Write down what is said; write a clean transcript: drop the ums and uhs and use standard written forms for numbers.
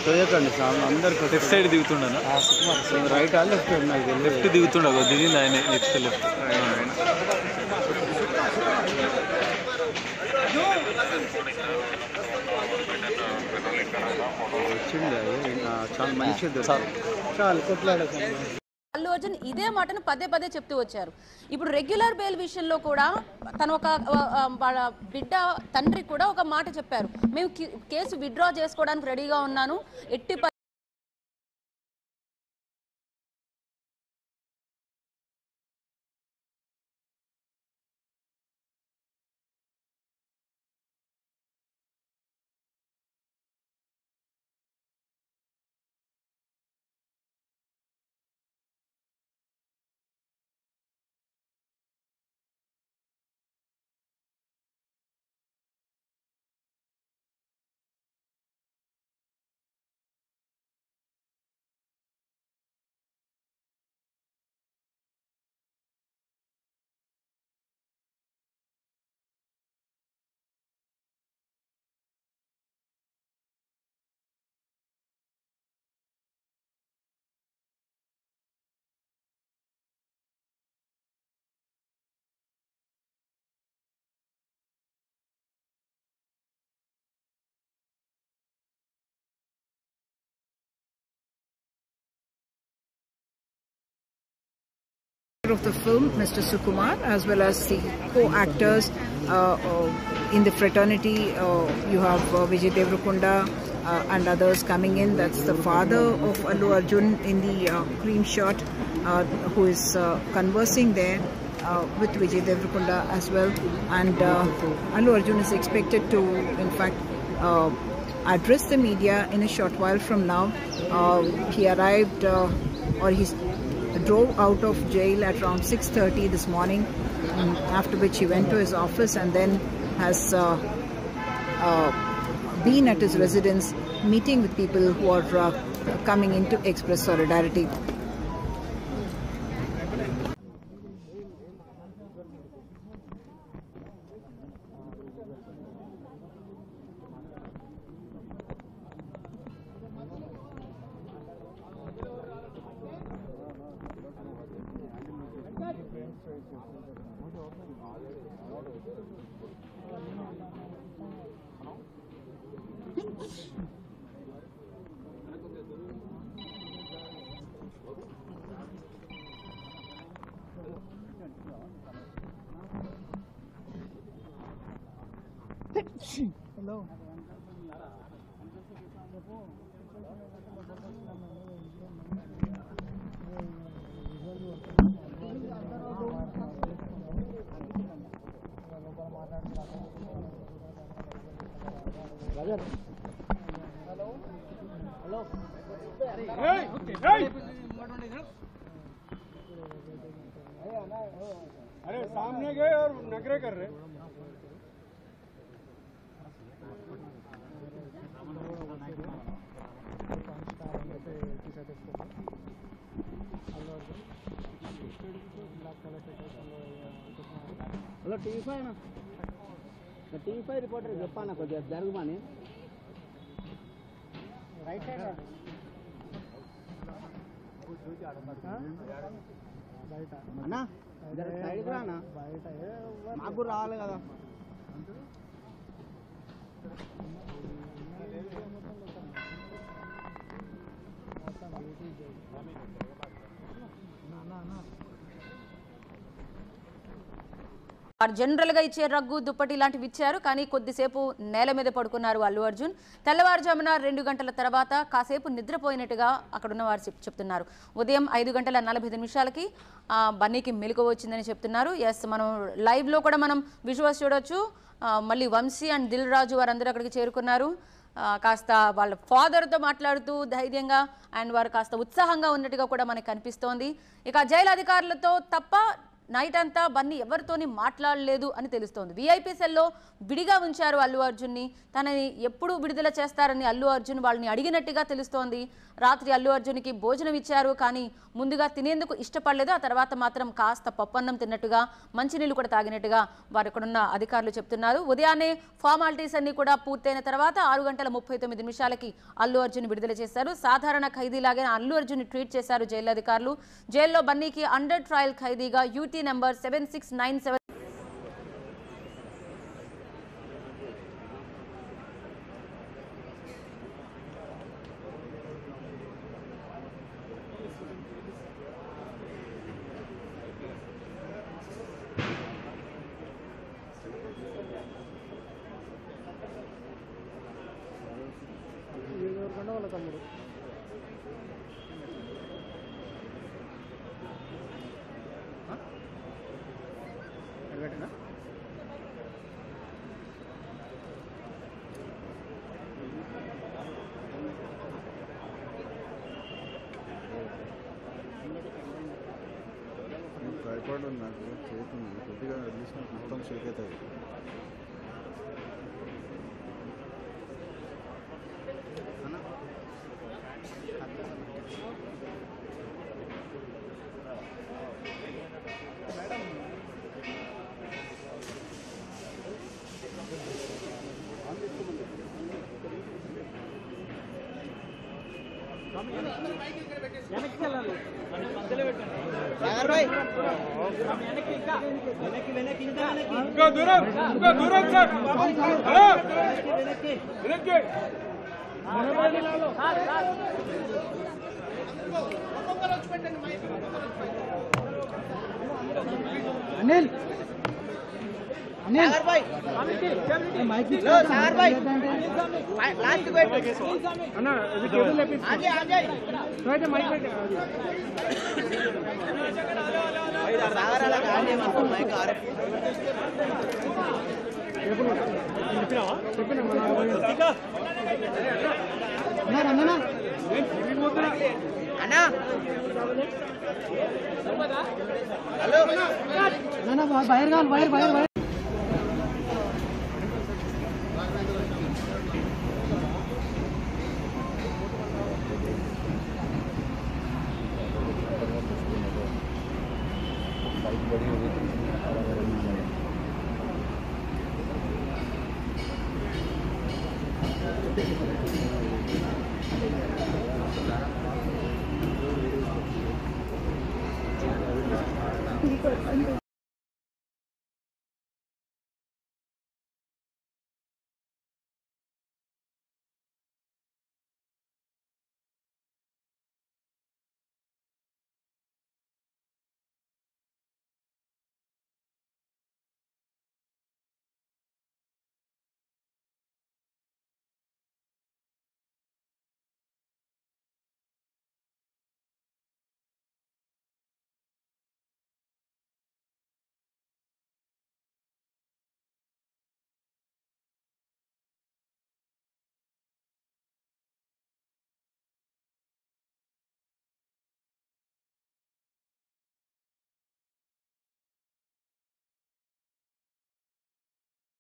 చూయకండి sir అందరికి left side దిగుతుండనా right left left దిగుతుండదు దిగింది ఆయన నెక్స్ట్ లెఫ్ట్ వచ్చింది చాలా మంచిది చాలా కొట్లాడకండి. అల్లు అర్జున్ ఇదే మాటను పదే పదే చెప్తూ వచ్చారు. ఇప్పుడు రెగ్యులర్ బెయిల్ విషయంలో కూడా తను వాళ్ళ బిడ్డ తండ్రి కూడా ఒక మాట చెప్పారు, మేము కేసు విత్డ్రా చేసుకోవడానికి రెడీగా ఉన్నాను, ఎట్టి of the film, Mr. Sukumar, as well as the co-actors in the fraternity. You have Vijay Deverakonda and others coming in. That's the father of Allu Arjun in the cream shirt, who is conversing there with Vijay Deverakonda as well. And Allu Arjun is expected to, in fact, address the media in a short while from now. He arrived, or he drove out of jail at around 6:30 this morning, after which he went to his office and then has been at his residence meeting with people who are coming in to express solidarity. Hello. Hello. Hey. अरे सामने गए और नखरे कर रहे. Hello TV5 reporter చెప్పాను కొద్దిగా జరుగుమని right side బయట అన్నా సైడ్కి రానా బయట మాకు రావాలి కదా జనరల్ గా ఇచ్చే రగ్గు దుప్పటి లాంటివి ఇచ్చారు, కానీ కొద్దిసేపు నేల మీద పడుకున్నారు అల్లు అర్జున్. తెల్లవారుజామున 2 గంటల తర్వాత కాసేపు నిద్రపోయినట్టుగా అక్కడున్న వారు చెప్తున్నారు. ఉదయం 5:45 బన్నీకి మెలకువ వచ్చిందని చెప్తున్నారు. ఎస్, మనం లైవ్లో కూడా మనం విజువల్స్ చూడొచ్చు. మళ్ళీ వంశీ అండ్ దిల్ రాజు వారందరూ అక్కడికి చేరుకున్నారు. కాస్త వాళ్ళ ఫాదర్తో మాట్లాడుతూ ధైర్యంగా అండ్ వారు కాస్త ఉత్సాహంగా ఉన్నట్టుగా కూడా మనకు కనిపిస్తోంది. ఇక జైలు అధికారులతో తప్ప నైట్ అంతా బన్నీ ఎవరితోని మాట్లాడలేదు అని తెలుస్తోంది. వీఐపీ సెల్లో విడిగా ఉంచారు అల్లు అర్జున్ని. తనని ఎప్పుడు విడుదల చేస్తారని అల్లు అర్జున్ వాళ్ళని అడిగినట్టుగా తెలుస్తోంది. రాత్రి అల్లు అర్జున్కి భోజనం ఇచ్చారు, కానీ ముందుగా తినేందుకు ఇష్టపడలేదు. ఆ తర్వాత మాత్రం కాస్త పప్పన్నం తిన్నట్టుగా, మంచినీళ్ళు కూడా తాగినట్టుగా వారు ఇక్కడున్న అధికారులు చెప్తున్నారు. ఉదయాన్నే ఫార్మాలిటీస్ అన్ని కూడా పూర్తయిన తర్వాత 6:39 అల్లు అర్జున్ విడుదల చేశారు. సాధారణ ఖైదీలాగే అల్లు అర్జున్ ట్వీట్ చేశారు జైలు అధికారులు. జైల్లో బన్నీకి అండర్ ట్రయల్ ఖైదీగా యూటీ నెంబర్ 7697 ట్రైపాడ్ నాకు చేతుంది, కొద్దిగా వదిలేసిన మొత్తం షేక్ అవుతుంది. अनिल अनिल भाई माइक सागर भाई लास्ट वेट अन्ना ఇది కేబుల్ లేపి आजे आजे थोड़ा माइक पे भाई सागर అలా గానే మాకు మైక్ ఆరే కేబుల్ చెప్పినావా చెప్పినా అన్న అన్న అన్న హలో అన్న బయర్ గాల్ బయర్ బయర్ బయర్ बड़ी